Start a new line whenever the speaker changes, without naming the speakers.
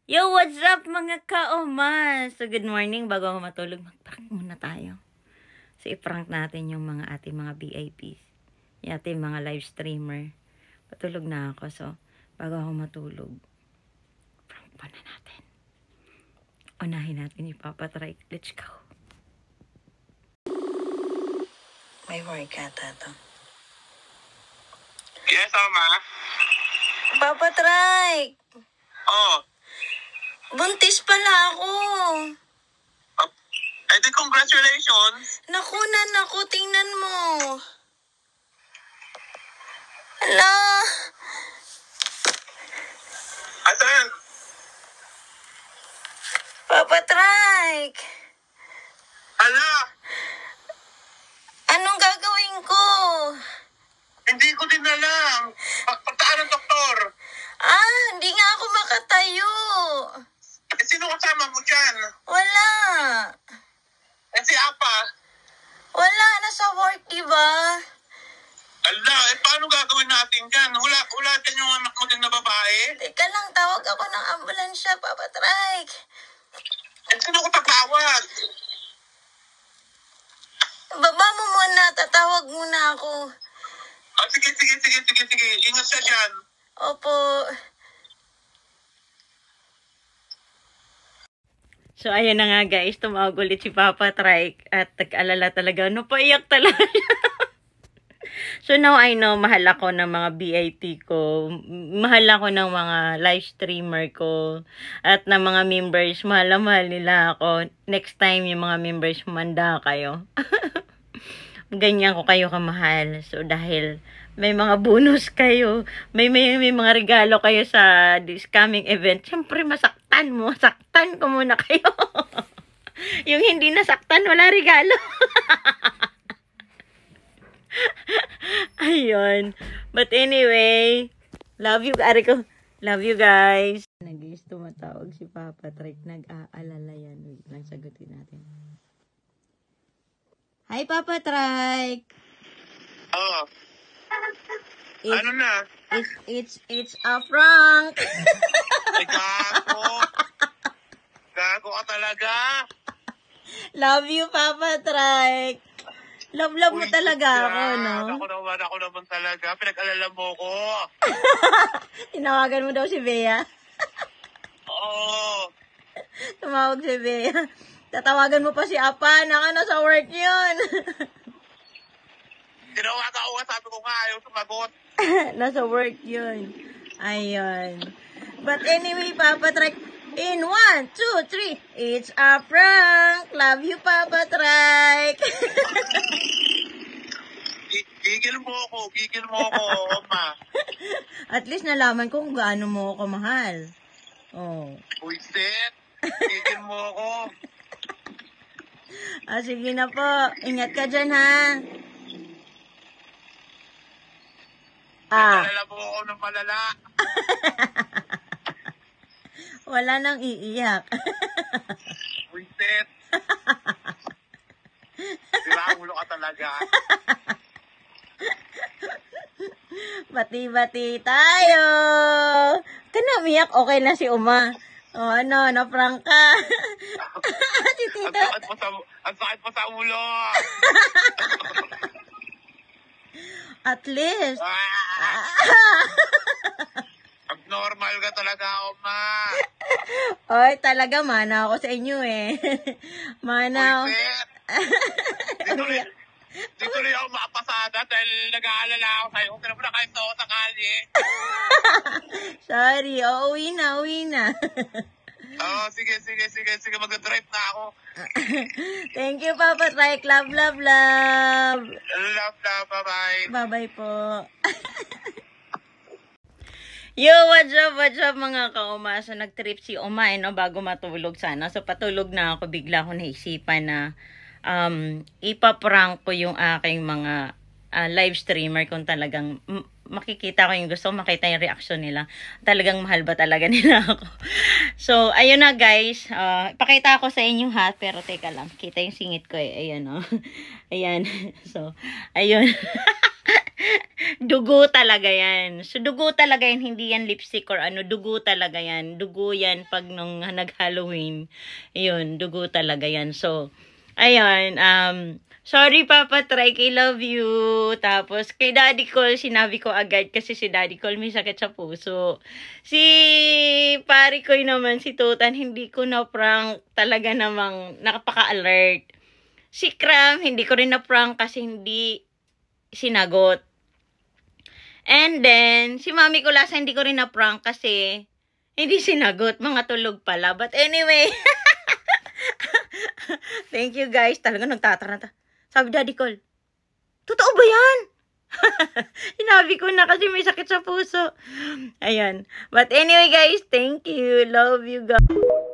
Yo, what's up mga kaoma? So, good morning. Bago ako matulog, mag-prank muna tayo. So, i-prank natin yung mga ating mga VIPs. Yung ating mga live streamer. Patulog na ako. So, bago ako matulog, prank muna natin. Unahin natin ipapatry. Let's go. May work ata to.
Yes, Oma.
Papatry!
Oh.
Buntis pala ako.
Eh di congratulations.
Nakunan ako. Tingnan mo. Hala.
Asan?
Papatry!
Hala,
Anong gagawin ko?
hindi ko din alam. Pagtaan ng doktor.
Hindi nga ako makatayo.
Eh, sino kasama mo dyan?
Wala.
Eh, si Apa.
Wala, nasa work, diba?
Ala, eh paano gagawin natin dyan? Wala dyan yung anak mo din na babae?
Teka lang, tawag ako ng ambulansya, Papa Trike.
Eh, sino ko tatawag?
Baba mo muna, tatawag muna ako.
Sige. Ingat siya dyan.
Opo. So, ayan na nga guys, tumawag ulit si Papa Trike at nag-alala talaga. Paiyak talaga siya. So, now I know, mahal ako ng mga VIP ko. Mahal ako ng mga live streamer ko. At ng mga members, mahal na mahal nila ako. Next time, yung mga members, manda kayo. Ganyan ko kayo kamahal. So, dahil may mga bonus kayo, may mga regalo kayo sa this coming event, syempre masaktan mo. Saktan ko muna kayo. Yung hindi nasaktan, wala regalo. Ayun. But anyway, love you guys. Nag-iis tumatawag si Papa Trike. Nag-aalala yan. Wait lang, sagutin natin. Hi, Papa Trike.
Oo. Ano na?
It's a prank.
Eh, gago ka talaga.
Love you, Papa Trike. Love mo talaga ako, no?
Ako naman talaga. Pinag-alala mo ko.
Tinawagan mo daw si Bea.
Oo.
Tumawag si Bea. Tatawagan mo pa si Apa. Nasa work yun.
Tinawagan ako nga, sabi ko nga, ayaw sumagot.
Nasa work yun. Ayun. But anyway, Papa Trike, in 1, 2, 3, it's a prank. Love you, Papa Trike.
Gigil mo ako, Oma.
At least nalaman ko kung gaano mo ako mahal. Oh.
Uisit, gigil mo ako.
Sige na po. Ingat ka dyan, ha?
Nalala mo ako ng malala.
Wala nang iiyak.
Uisit. Diba, ulo ka talaga.
Bati-bati tayo. Ka na umiyak, okay na si Uma. Na-prank ka. Si Tito.
Ang sakit mo sa ulo.
At least.
Abnormal ka talaga, Oma.
Oy, talaga, mana ako sa inyo eh. Mana ako.
Uisit. Dito rin ako makapasada dahil nag-aalala ako sa'yo. Kung sino mo na kayo sa kalye.
Sorry, uwi na.
Sige. Mag-drive na ako.
Thank you, Papa Trike. Love.
Love, bye-bye.
Bye-bye po. Yo, what's up mga kauma? So, nag-trip si Oma, no, bago matulog sana. So, patulog na ako. Bigla ako naisipan na ipaprank ko yung aking mga live streamer kung talagang makikita ko yung gusto ko makita yung reaction nila. Talagang mahal ba talaga nila ako. So, ayun na guys. Pakita ko sa inyo ha. Pero teka lang. Kita yung singit ko eh. Ayan o. Ayan. So, ayun. Dugo talaga yan. So, dugo talaga yan. Hindi yan lipstick or ano. Dugo talaga yan. Dugo yan pag nung nag-Halloween. Yun, dugo talaga yan. So, ayun. Sorry, Papa Trike. I love you. Tapos, kay Daddy Cole, sinabi ko agad kasi si Daddy Cole may sakit sa puso. Si pari ko naman, si Tutan, hindi ko na-prank. Talaga namang nakapaka-alert. Si Cram, hindi ko rin na-prank kasi hindi sinagot. And then, si Mami Kulasa, hindi ko rin na-prank kasi hindi sinagot. Mga tulog pala. But anyway, thank you guys. Talaga nagtataranta. Sabi Daddy Cole, totoo ba yan? Sinabi ko na kasi may sakit sa puso. Ayan. But anyway guys, thank you. Love you guys.